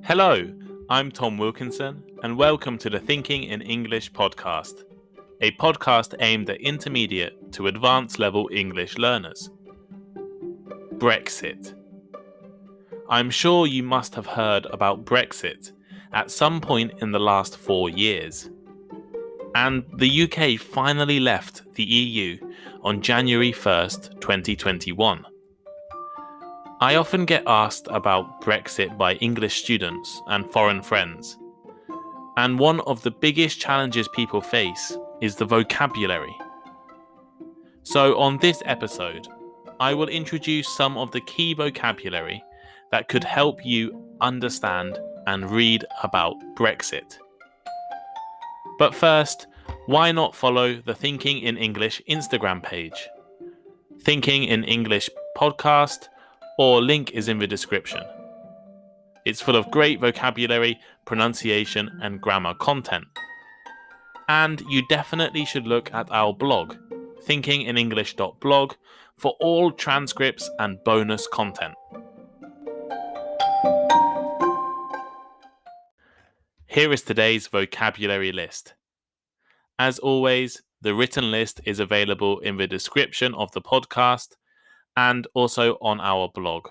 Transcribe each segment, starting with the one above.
Hello, I'm Tom Wilkinson, and welcome to the Thinking in English podcast, a podcast aimed at intermediate to advanced level English learners. Brexit. I'm sure you must have heard about Brexit at some point in the last 4 years. And the UK finally left the EU on January 1st, 2021. I often get asked about Brexit by English students and foreign friends. And one of the biggest challenges people face is the vocabulary. So on this episode, I will introduce some of the key vocabulary that could help you understand and read about Brexit. But first, why not follow the Thinking in English Instagram page? Thinking in English podcast, or link is in the description. It's full of great vocabulary, pronunciation, and grammar content. And you definitely should look at our blog, thinkinginenglish.blog, for all transcripts and bonus content. Here is today's vocabulary list. As always, the written list is available in the description of the podcast and also on our blog,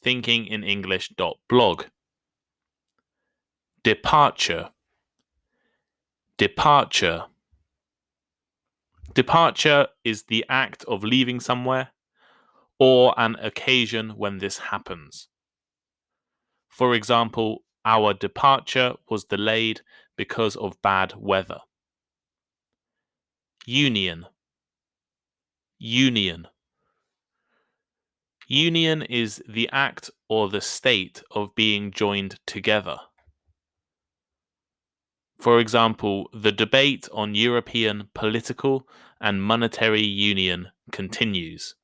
thinkinginenglish.blog. Departure. Departure. Departure is the act of leaving somewhere or an occasion when this happens. For example, our departure was delayed because of bad weather. Union. Union. Union is the act or the state of being joined together. For example, the debate on European political and monetary union continues.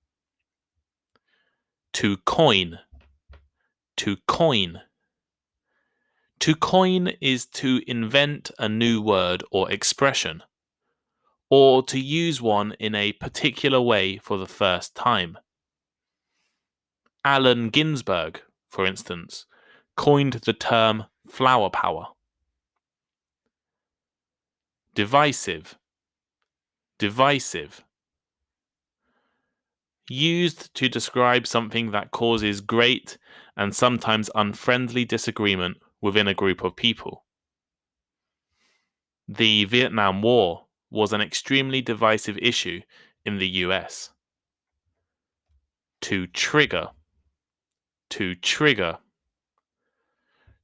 To coin. To coin. To coin is to invent a new word or expression, or to use one in a particular way for the first time. Allen Ginsberg, for instance, coined the term flower power. Divisive. Divisive. Used to describe something that causes great and sometimes unfriendly disagreement within a group of people. The Vietnam War was an extremely divisive issue in the US. To trigger. To trigger.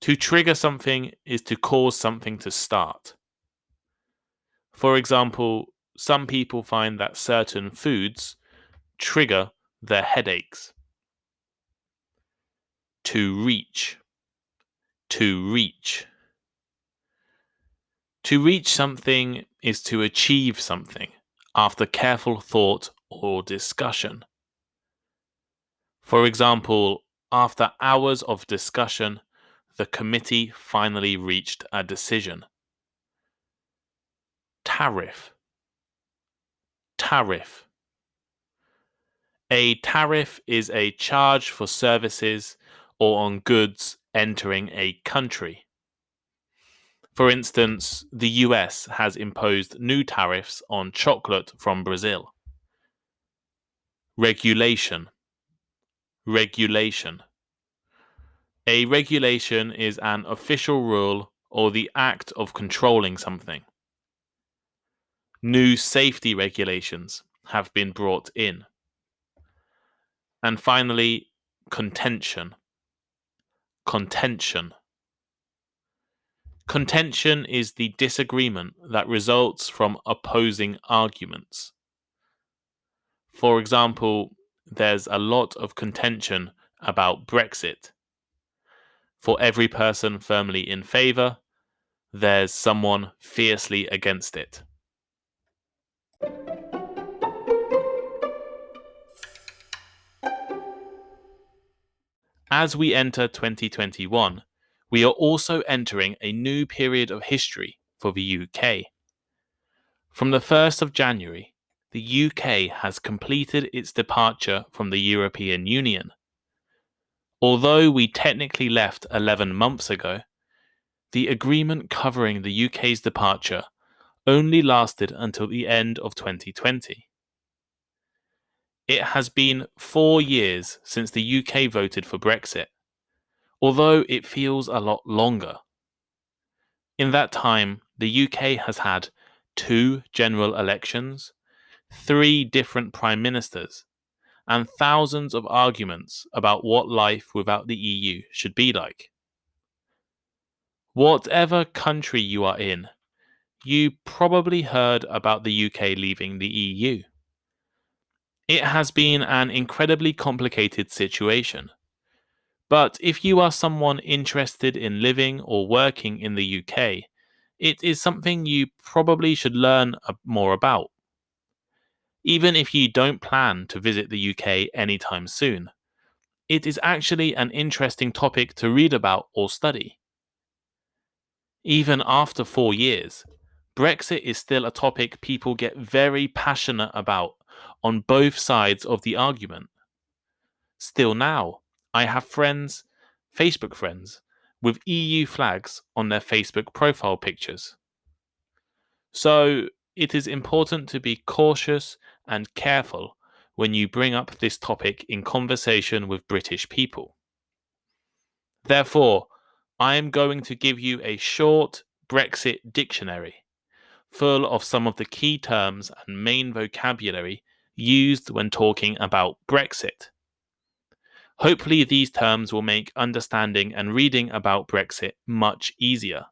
To trigger something is to cause something to start. For example, some people find that certain foods trigger their headaches. To reach. To reach. To reach something is to achieve something after careful thought or discussion. For example, after hours of discussion, the committee finally reached a decision. Tariff. Tariff. A tariff is a charge for services or on goods entering a country. For instance, the US has imposed new tariffs on chocolate from Brazil. Regulation. Regulation. A regulation is an official rule or the act of controlling something. New safety regulations have been brought in. And finally, contention. Contention. Contention is the disagreement that results from opposing arguments. For example, there's a lot of contention about Brexit. For every person firmly in favour, there's someone fiercely against it. As we enter 2021, we are also entering a new period of history for the UK. From the 1st of January, the UK has completed its departure from the European Union. Although we technically left 11 months ago, the agreement covering the UK's departure only lasted until the end of 2020. It has been 4 years since the UK voted for Brexit, although it feels a lot longer. In that time, the UK has had 2 general elections, 3 different prime ministers, and thousands of arguments about what life without the EU should be like. Whatever country you are in, you probably heard about the UK leaving the EU. It has been an incredibly complicated situation. But if you are someone interested in living or working in the UK, it is something you probably should learn more about. Even if you don't plan to visit the UK anytime soon, it is actually an interesting topic to read about or study. Even after 4 years, Brexit is still a topic people get very passionate about on both sides of the argument. Still now, I have friends, Facebook friends, with EU flags on their Facebook profile pictures. So it is important to be cautious and careful when you bring up this topic in conversation with British people. Therefore, I am going to give you a short Brexit dictionary full of some of the key terms and main vocabulary used when talking about Brexit. Hopefully, these terms will make understanding and reading about Brexit much easier.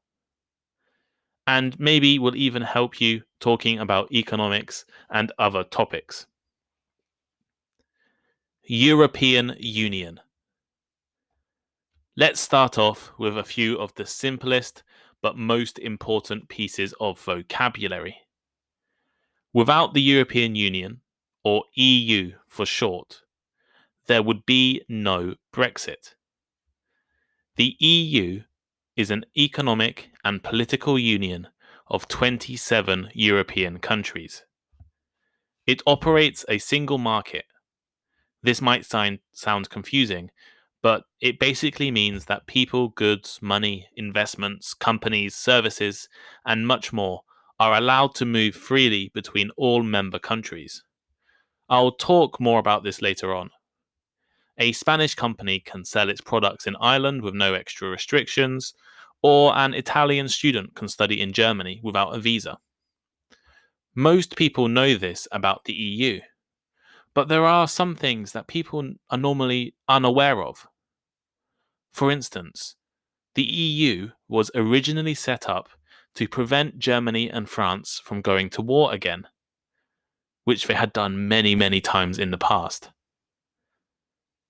And maybe will even help you talking about economics and other topics. European Union. Let's start off with a few of the simplest but most important pieces of vocabulary. Without the European Union, or EU for short, there would be no Brexit. The EU is an economic and political union of 27 European countries. It operates a single market. This might sound confusing, but it basically means that people, goods, money, investments, companies, services, and much more are allowed to move freely between all member countries. I'll talk more about this later on. A Spanish company can sell its products in Ireland with no extra restrictions, or an Italian student can study in Germany without a visa. Most people know this about the EU, but there are some things that people are normally unaware of. For instance, the EU was originally set up to prevent Germany and France from going to war again, which they had done many, many times in the past.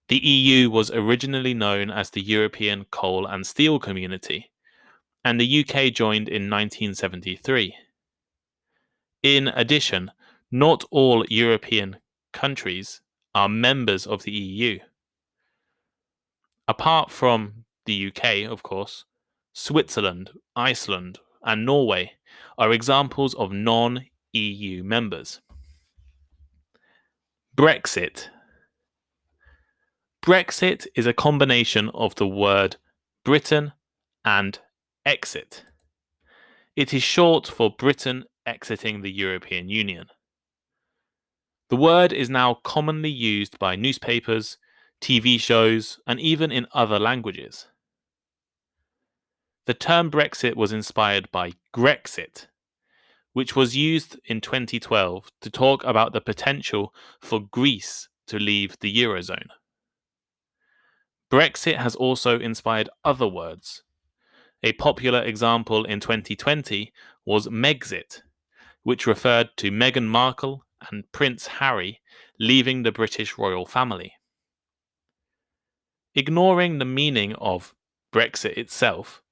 The EU was originally known as the European Coal and Steel Community, and the UK joined in 1973. In addition, not all European countries are members of the EU. Apart from the UK, of course, Switzerland, Iceland, and Norway are examples of non-EU members. Brexit. Brexit is a combination of the word Britain and exit. It is short for Britain exiting the European Union. The word is now commonly used by newspapers, TV shows, and even in other languages. The term Brexit was inspired by Grexit, which was used in 2012 to talk about the potential for Greece to leave the Eurozone. Brexit has also inspired other words. A popular example in 2020 was Megxit, which referred to Meghan Markle and Prince Harry leaving the British royal family. Ignoring the meaning of Brexit itself,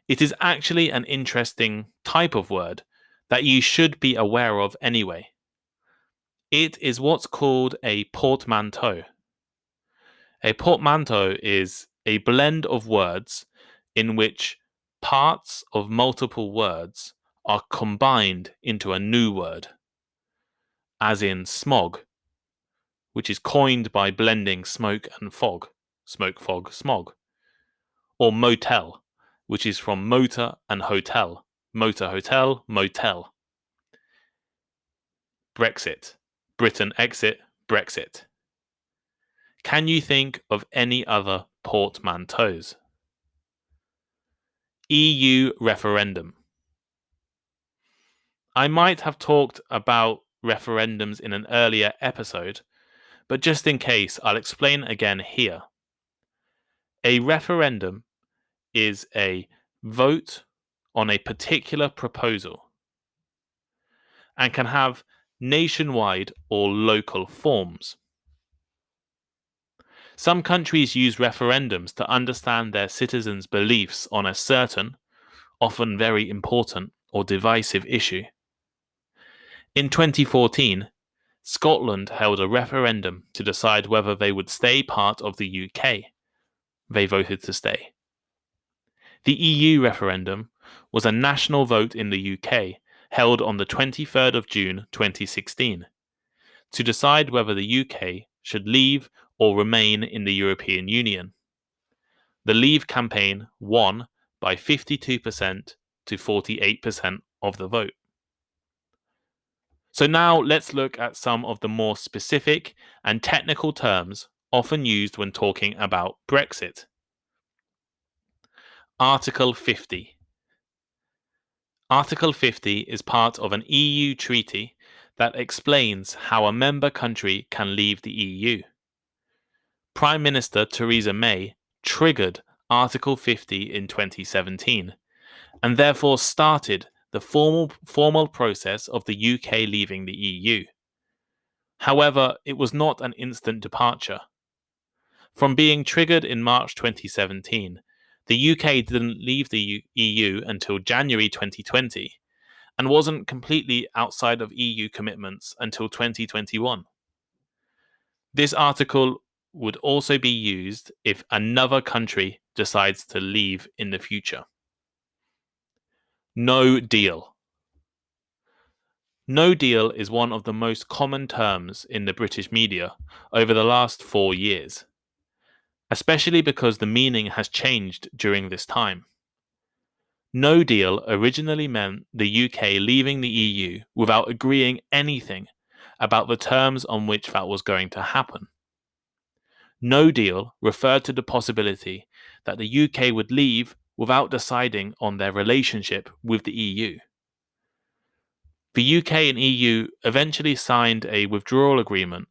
it is actually an interesting type of word that you should be aware of anyway. It is what's called a portmanteau. A portmanteau is a blend of words in which parts of multiple words are combined into a new word, as in smog, which is coined by blending smoke and fog. smoke, fog, smog. Or motel, which is from motor and hotel. Motor, hotel, motel. Brexit. Britain exit, Brexit. Can you think of any other portmanteaus? EU referendum. I might have talked about referendums in an earlier episode, but just in case, I'll explain again here. A referendum is a vote on a particular proposal and can have nationwide or local forms. Some countries use referendums to understand their citizens' beliefs on a certain, often very important or divisive issue. In 2014, Scotland held a referendum to decide whether they would stay part of the UK. They voted to stay. The EU referendum was a national vote in the UK held on the 23rd of June 2016 to decide whether the UK should leave or remain in the European Union. The Leave campaign won by 52% to 48% of the vote. So now let's look at some of the more specific and technical terms often used when talking about Brexit. Article 50. Article 50 is part of an EU treaty that explains how a member country can leave the EU. Prime Minister Theresa May triggered Article 50 in 2017 and therefore started the formal process of the UK leaving the EU. However, it was not an instant departure. From being triggered in March 2017, the UK didn't leave the EU until January 2020 and wasn't completely outside of EU commitments until 2021. This article would also be used if another country decides to leave in the future. No deal. No deal is one of the most common terms in the British media over the last 4 years, especially because the meaning has changed during this time. No deal originally meant the UK leaving the EU without agreeing anything about the terms on which that was going to happen. No deal referred to the possibility that the UK would leave without deciding on their relationship with the EU. The UK and EU eventually signed a withdrawal agreement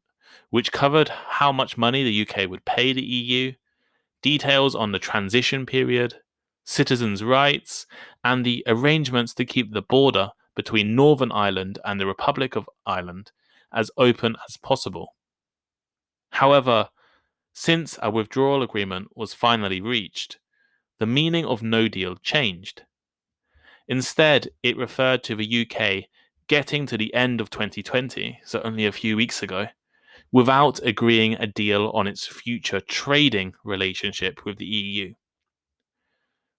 which covered how much money the UK would pay the EU, details on the transition period, citizens' rights, and the arrangements to keep the border between Northern Ireland and the Republic of Ireland as open as possible. However, since a withdrawal agreement was finally reached, the meaning of no deal changed. Instead, it referred to the UK getting to the end of 2020, so only a few weeks ago, without agreeing a deal on its future trading relationship with the EU.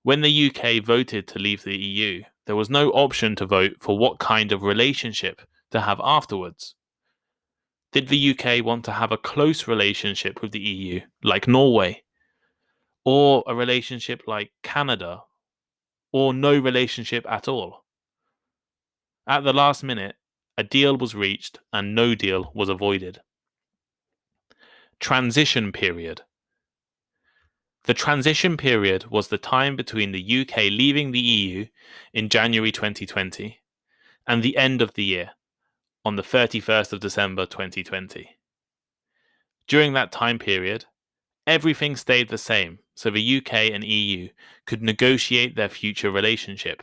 When the UK voted to leave the EU, there was no option to vote for what kind of relationship to have afterwards. Did the UK want to have a close relationship with the EU, like Norway? Or a relationship like Canada? Or no relationship at all? At the last minute, a deal was reached and no deal was avoided. Transition period. The transition period was the time between the UK leaving the EU in January 2020 and the end of the year, on the 31st of December 2020. During that time period, everything stayed the same, so the UK and EU could negotiate their future relationship.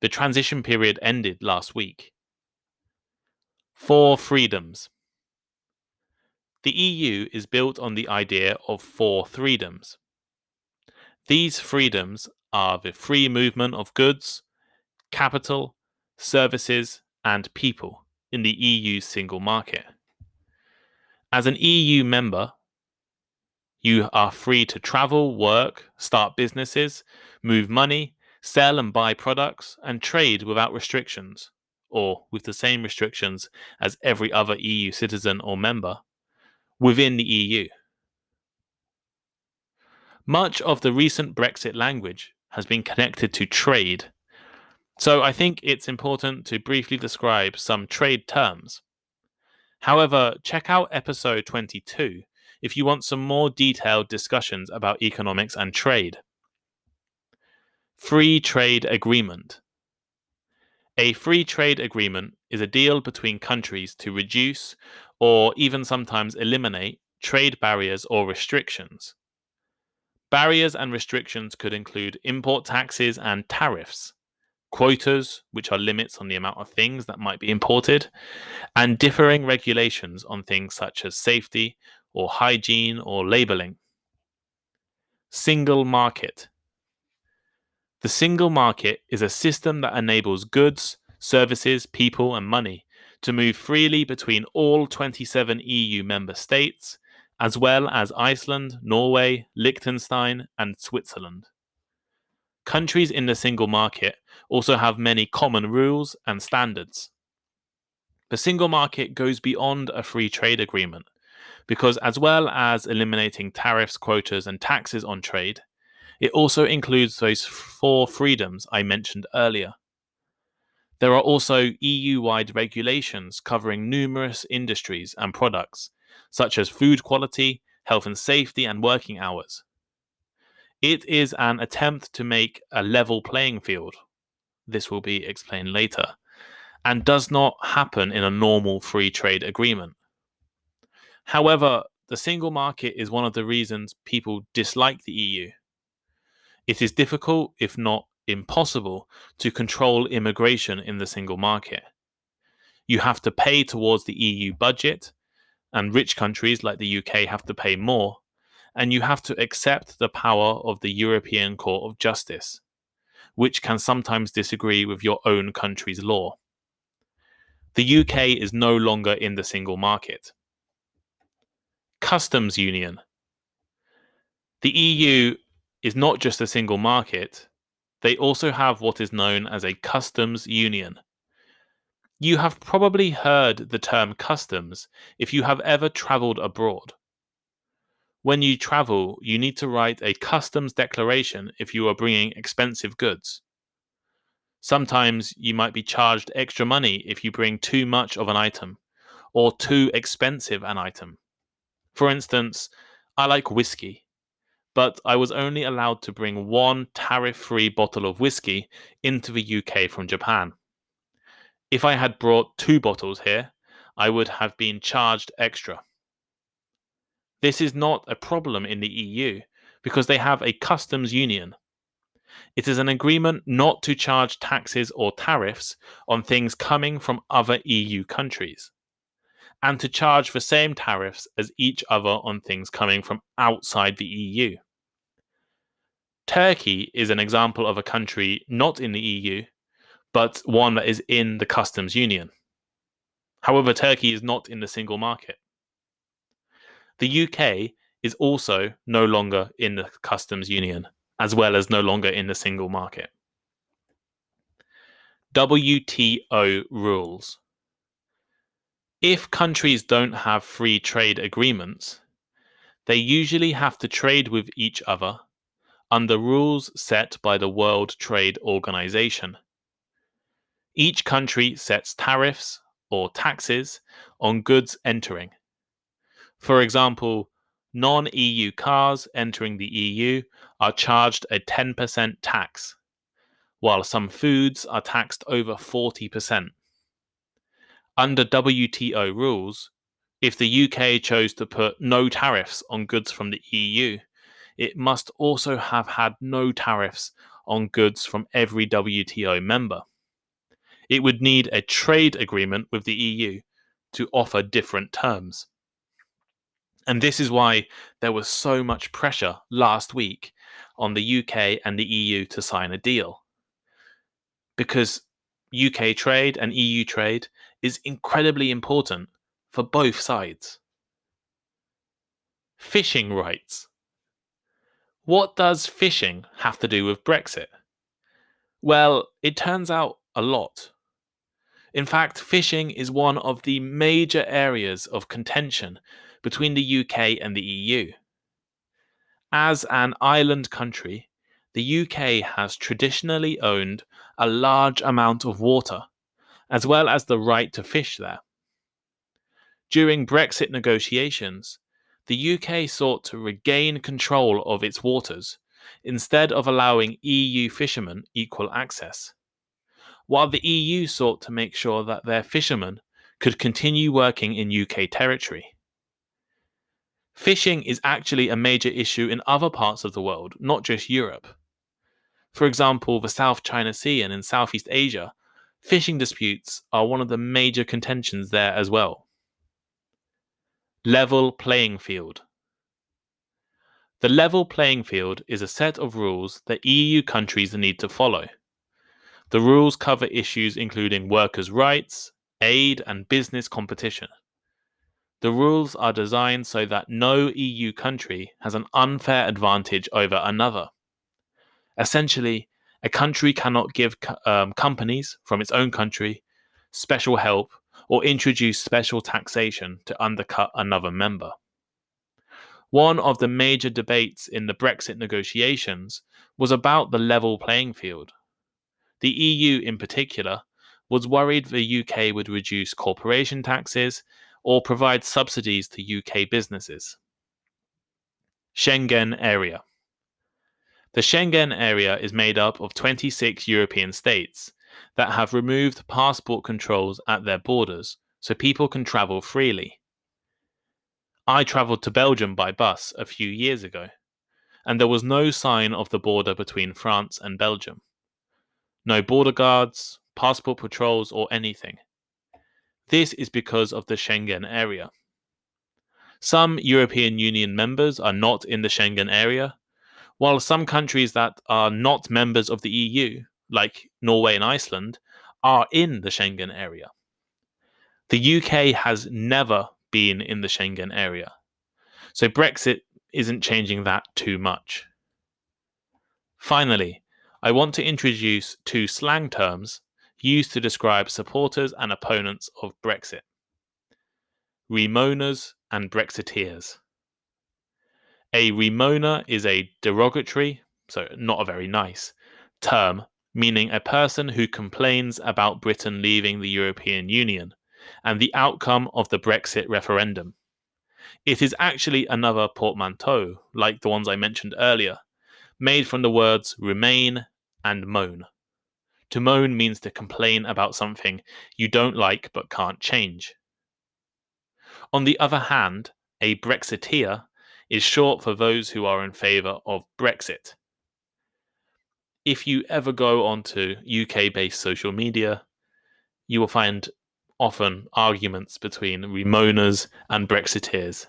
The transition period ended last week. 4 freedoms. The EU is built on the idea of 4 freedoms. These freedoms are the free movement of goods, capital, services, and people in the EU's single market. As an EU member, you are free to travel, work, start businesses, move money, sell and buy products, and trade without restrictions, or with the same restrictions as every other EU citizen or member, within the EU. Much of the recent Brexit language has been connected to trade, so I think it's important to briefly describe some trade terms. However, check out episode 22 if you want some more detailed discussions about economics and trade. Free trade agreement. A free trade agreement is a deal between countries to reduce, or even sometimes eliminate, trade barriers or restrictions. Barriers and restrictions could include import taxes and tariffs, quotas, which are limits on the amount of things that might be imported, and differing regulations on things such as safety or hygiene or labeling. Single market. The single market is a system that enables goods, services, people, and money to move freely between all 27 EU member states, as well as Iceland, Norway, Liechtenstein, and Switzerland. Countries in the single market also have many common rules and standards. The single market goes beyond a free trade agreement because, as well as eliminating tariffs, quotas, and taxes on trade, it also includes those 4 freedoms I mentioned earlier. There are also EU-wide regulations covering numerous industries and products, such as food quality, health and safety, and working hours. It is an attempt to make a level playing field. This will be explained later, and does not happen in a normal free trade agreement. However, the single market is one of the reasons people dislike the EU. It is difficult, if not impossible, to control immigration in the single market. You have to pay towards the EU budget, and rich countries like the UK have to pay more, and you have to accept the power of the European Court of Justice, which can sometimes disagree with your own country's law. The UK is no longer in the single market. Customs Union. The EU is not just a single market, they also have what is known as a customs union. You have probably heard the term customs if you have ever traveled abroad. When you travel, you need to write a customs declaration if you are bringing expensive goods. Sometimes you might be charged extra money if you bring too much of an item, or too expensive an item. For instance, I like whiskey, but I was only allowed to bring 1 tariff-free bottle of whiskey into the UK from Japan. If I had brought 2 bottles here, I would have been charged extra. This is not a problem in the EU because they have a customs union. It is an agreement not to charge taxes or tariffs on things coming from other EU countries, and to charge the same tariffs as each other on things coming from outside the EU. Turkey is an example of a country not in the EU, but one that is in the customs union. However, Turkey is not in the single market. The UK is also no longer in the customs union, as well as no longer in the single market. WTO rules. If countries don't have free trade agreements, they usually have to trade with each other under rules set by the World Trade Organization. Each country sets tariffs or taxes on goods entering. For example, non-EU cars entering the EU are charged a 10% tax, while some foods are taxed over 40%. Under WTO rules, if the UK chose to put no tariffs on goods from the EU, it must also have had no tariffs on goods from every WTO member. It would need a trade agreement with the EU to offer different terms. And this is why there was so much pressure last week on the UK and the EU to sign a deal. Because UK trade and EU trade is incredibly important for both sides. Fishing rights. What does fishing have to do with Brexit? Well, it turns out a lot. In fact, fishing is one of the major areas of contention between the UK and the EU. As an island country, the UK has traditionally owned a large amount of water, as well as the right to fish there. During Brexit negotiations, the UK sought to regain control of its waters instead of allowing EU fishermen equal access, while the EU sought to make sure that their fishermen could continue working in UK territory. Fishing is actually a major issue in other parts of the world, not just Europe. For example, the South China Sea and in Southeast Asia, fishing disputes are one of the major contentions there as well. Level playing field. The level playing field is a set of rules that EU countries need to follow. The rules cover issues including workers' rights, aid, and business competition. The rules are designed so that no EU country has an unfair advantage over another. Essentially, a country cannot give companies from its own country special help or introduce special taxation to undercut another member. One of the major debates in the Brexit negotiations was about the level playing field. The EU, in particular, was worried the UK would reduce corporation taxes or provide subsidies to UK businesses. Schengen area. The Schengen area is made up of 26 European states that have removed passport controls at their borders so people can travel freely. I travelled to Belgium by bus a few years ago, and there was no sign of the border between France and Belgium. No border guards, passport patrols, or anything. This is because of the Schengen area. Some European Union members are not in the Schengen area, while some countries that are not members of the EU, like Norway and Iceland, are in the Schengen area. The UK has never been in the Schengen area, so Brexit isn't changing that too much. Finally, I want to introduce two slang terms used to describe supporters and opponents of Brexit. Remoaners and Brexiteers. A remoaner is a derogatory, so not a very nice, term meaning a person who complains about Britain leaving the European Union and the outcome of the Brexit referendum. It is actually another portmanteau, like the ones I mentioned earlier, made from the words remain and moan. To moan means to complain about something you don't like but can't change. On the other hand, a Brexiteer is short for those who are in favour of Brexit. If you ever go onto UK-based social media, you will find often arguments between Remoaners and Brexiteers.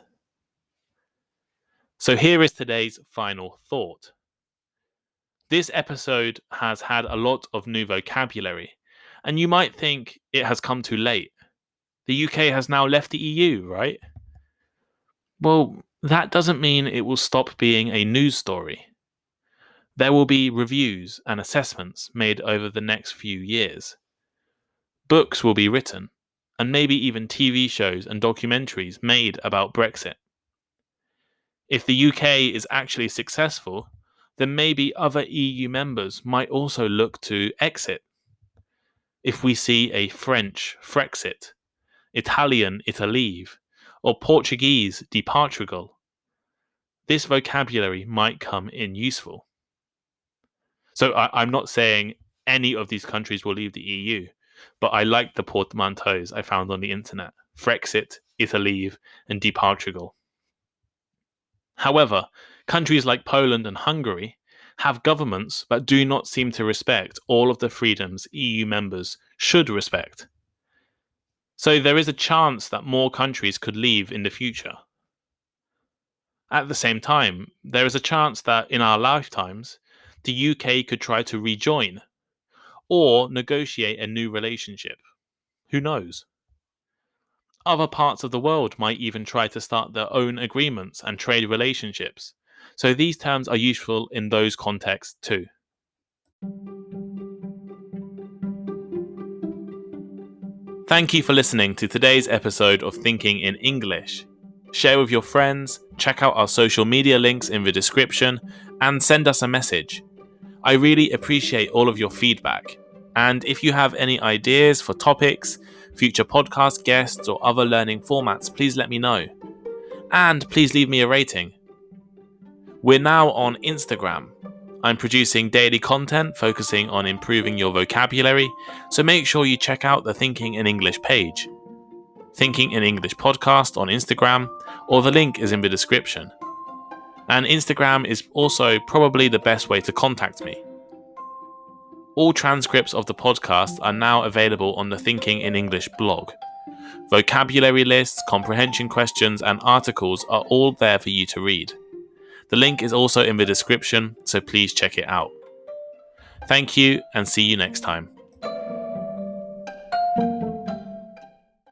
So here is today's final thought. This episode has had a lot of new vocabulary, and you might think it has come too late. The UK has now left the EU, right? Well, that doesn't mean it will stop being a news story. There will be reviews and assessments made over the next few years. Books will be written, and maybe even TV shows and documentaries made about Brexit. If the UK is actually successful, then maybe other EU members might also look to exit. If we see a French Frexit, Italian Italeave, or Portuguese de Portugal, this vocabulary might come in useful. So I'm not saying any of these countries will leave the EU, but I like the portmanteaus I found on the internet: Frexit, Italeave, and de Portugal. However, countries like Poland and Hungary have governments that do not seem to respect all of the freedoms EU members should respect. So there is a chance that more countries could leave in the future. At the same time, there is a chance that in our lifetimes, the UK could try to rejoin or negotiate a new relationship. Who knows? Other parts of the world might even try to start their own agreements and trade relationships. So these terms are useful in those contexts too. Thank you for listening to today's episode of Thinking in English. Share with your friends, check out our social media links in the description, and send us a message. I really appreciate all of your feedback. And if you have any ideas for topics, future podcast guests, or other learning formats, please let me know. And please leave me a rating. We're now on Instagram. I'm producing daily content focusing on improving your vocabulary, so make sure you check out the Thinking in English page. Thinking in English podcast on Instagram, or the link is in the description. And Instagram is also probably the best way to contact me. All transcripts of the podcast are now available on the Thinking in English blog. Vocabulary lists, comprehension questions, and articles are all there for you to read. The link is also in the description, so please check it out. Thank you, and see you next time.